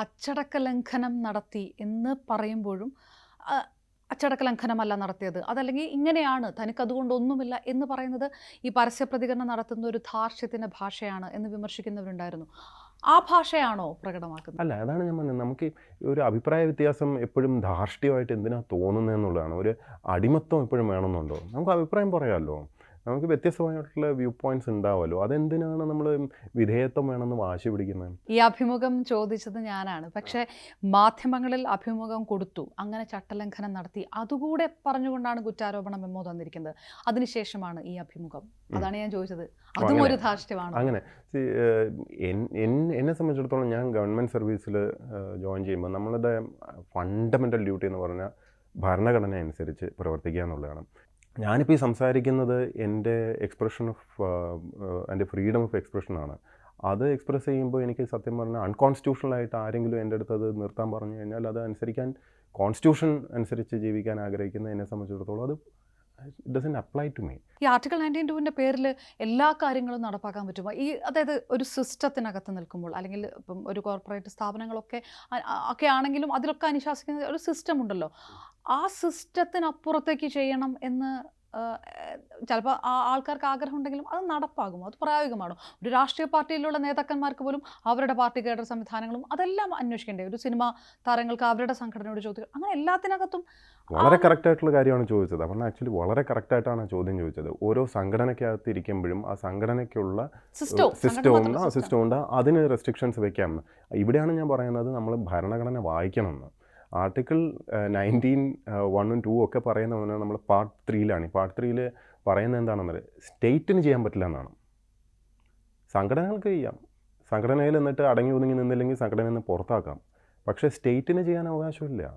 അച്ചടക്ക ലംഘനം നടത്തി എന്ന് പറയുമ്പോഴും അച്ചടക്ക ലംഘനമല്ല നടത്തിയത്, അതല്ലെങ്കിൽ ഇങ്ങനെയാണ്, തനിക്കതുകൊണ്ടൊന്നുമില്ല എന്ന് പറയുന്നത് ഈ പരസ്യ പ്രതികരണം നടത്തുന്ന ഒരു ധാർഷ്ട്യത്തിൻ്റെ ഭാഷയാണ് എന്ന് വിമർശിക്കുന്നവരുണ്ടായിരുന്നു. ആ ഭാഷയാണോ പ്രകടമാക്കുന്നത്? അല്ല, അതാണ് ഞാൻ പറഞ്ഞത്. നമുക്ക് ഈ ഒരു അഭിപ്രായ വ്യത്യാസം എപ്പോഴും ധാർഷ്ട്യമായിട്ട് എന്തിനാ തോന്നുന്നതെന്നുള്ളതാണ്. ഒരു അടിമത്വം എപ്പോഴും വേണമെന്നുണ്ടോ? നമുക്ക് അഭിപ്രായം പറയാമല്ലോ. നമുക്ക് വ്യത്യസ്തമായിട്ടുള്ള വ്യൂ പോയിന്റ്സ് ഉണ്ടാവുമല്ലോ. അതെന്തിനാണ് നമ്മൾ വിധേയത്വം വേണമെന്ന് വാശി പിടിക്കുന്നത്? ഈ അഭിമുഖം ചോദിച്ചത് ഞാനാണ്, പക്ഷേ മാധ്യമങ്ങളിൽ അഭിമുഖം കൊടുത്തു, അങ്ങനെ ചട്ടലംഘനം നടത്തി, അതുകൂടെ പറഞ്ഞുകൊണ്ടാണ് കുറ്റാരോപണ മെമ്മോ തന്നിരിക്കുന്നത്. അതിനുശേഷമാണ് ഈ അഭിമുഖം. അതാണ് ഞാൻ ചോദിച്ചത്, അതും ഒരു ധാർഷ്ട്യമാണ്. അങ്ങനെ എന്നെ സംബന്ധിച്ചിടത്തോളം ഞാൻ ഗവൺമെൻറ് സർവീസിൽ ജോയിൻ ചെയ്യുമ്പോൾ നമ്മളുടെ ഫണ്ടമെൻ്റൽ ഡ്യൂട്ടി എന്ന് പറഞ്ഞാൽ ഭരണഘടന അനുസരിച്ച് പ്രവർത്തിക്കുക എന്നുള്ളതാണ്. ഞാനിപ്പോൾ ഈ സംസാരിക്കുന്നത് എൻ്റെ എക്സ്പ്രഷൻ ഓഫ് എൻ്റെ ഫ്രീഡം ഓഫ് എക്സ്പ്രഷനാണ്. അത് എക്സ്പ്രസ് ചെയ്യുമ്പോൾ എനിക്ക് സത്യം പറഞ്ഞാൽ അൺകോൺസ്റ്റിറ്റ്യൂഷണലായിട്ട് ആരെങ്കിലും എൻ്റെ അടുത്ത് അത് നിർത്താൻ പറഞ്ഞു കഴിഞ്ഞാൽ അത് അനുസരിക്കാൻ, കോൺസ്റ്റിറ്റ്യൂഷൻ അനുസരിച്ച് ജീവിക്കാൻ ആഗ്രഹിക്കുന്ന എന്നെ സംബന്ധിച്ചിടത്തോളം അത് it doesn't apply to me. ഈ ആർട്ടിക്കിൾ 92ൻ്റെ പേരിൽ എല്ലാ കാര്യങ്ങളും നടപ്പാക്കാൻ പറ്റുമോ? അതായത് ഒരു സിസ്റ്റത്തിനകത്ത് നിൽക്കുമ്പോൾ, അല്ലെങ്കിൽ ഇപ്പം ഒരു കോർപ്പറേറ്റ് സ്ഥാപനങ്ങളൊക്കെ ഒക്കെ ആണെങ്കിലും അതിലൊക്കെ അനുശാസിക്കുന്ന ഒരു സിസ്റ്റം ഉണ്ടല്ലോ, ആ സിസ്റ്റത്തിനപ്പുറത്തേക്ക് ചെയ്യണം എന്ന് ചിലപ്പോൾ ആൾക്കാർക്ക് ആഗ്രഹം ഉണ്ടെങ്കിലും അത് നടപ്പാകുമോ? അത് പ്രായോഗികമാണോ? ഒരു രാഷ്ട്രീയ പാർട്ടിയിലുള്ള നേതാക്കന്മാർക്ക് പോലും അവരുടെ പാർട്ടി കേഡർ സംവിധാനങ്ങളും അതെല്ലാം അന്വേഷിക്കേണ്ടേ? ഒരു സിനിമ താരങ്ങൾക്ക് അവരുടെ സംഘടനയോട് ചോദിക്കുക, അങ്ങനെ എല്ലാത്തിനകത്തും വളരെ കറക്റ്റായിട്ടുള്ള കാര്യമാണ് ചോദിച്ചത്. അപ്പോൾ ആക്ച്വലി വളരെ കറക്റ്റായിട്ടാണ് ചോദ്യം ചോദിച്ചത്. ഓരോ സംഘടനയ്ക്കകത്ത് ഇരിക്കുമ്പോഴും ആ സംഘടനയ്ക്കുള്ള സിസ്റ്റം ഉണ്ട്, അതിന് റെസ്ട്രിക്ഷൻസ് വെക്കാം. ഇവിടെയാണ് ഞാൻ പറയുന്നത് നമ്മൾ ഭരണഘടന വായിക്കണമെന്ന്. ആർട്ടിക്കിൾ 19 1 2 ഒക്കെ പറയുന്ന നമ്മൾ പാർട്ട് 3 പാർട്ട് 3 പറയുന്നത് എന്താണെന്നത് സ്റ്റേറ്റിന് ചെയ്യാൻ പറ്റില്ല എന്നാണ്. സംഘടനകൾക്ക് ചെയ്യാം. സംഘടനയിൽ എന്നിട്ട് അടങ്ങി ഒതുങ്ങി നിന്നില്ലെങ്കിൽ സംഘടനയിൽ നിന്ന് പുറത്താക്കാം. പക്ഷേ സ്റ്റേറ്റിന് ചെയ്യാൻ അവകാശമില്ല.